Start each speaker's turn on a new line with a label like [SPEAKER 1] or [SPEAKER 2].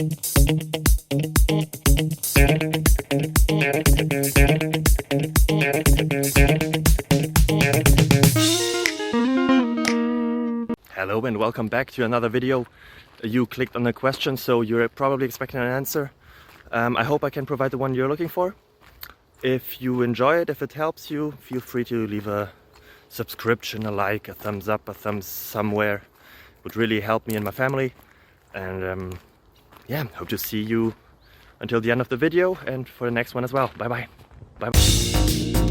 [SPEAKER 1] Hello and welcome back to another video. You clicked on a question, so you're probably expecting an answer. I hope I can provide the one you're looking for. If you enjoy it, if it helps you, feel free to leave a subscription, a like, a thumbs up, a thumbs somewhere. It would really help me and my family. And yeah, hope to see you until the end of the video and for the next one as well. Bye bye. Bye bye.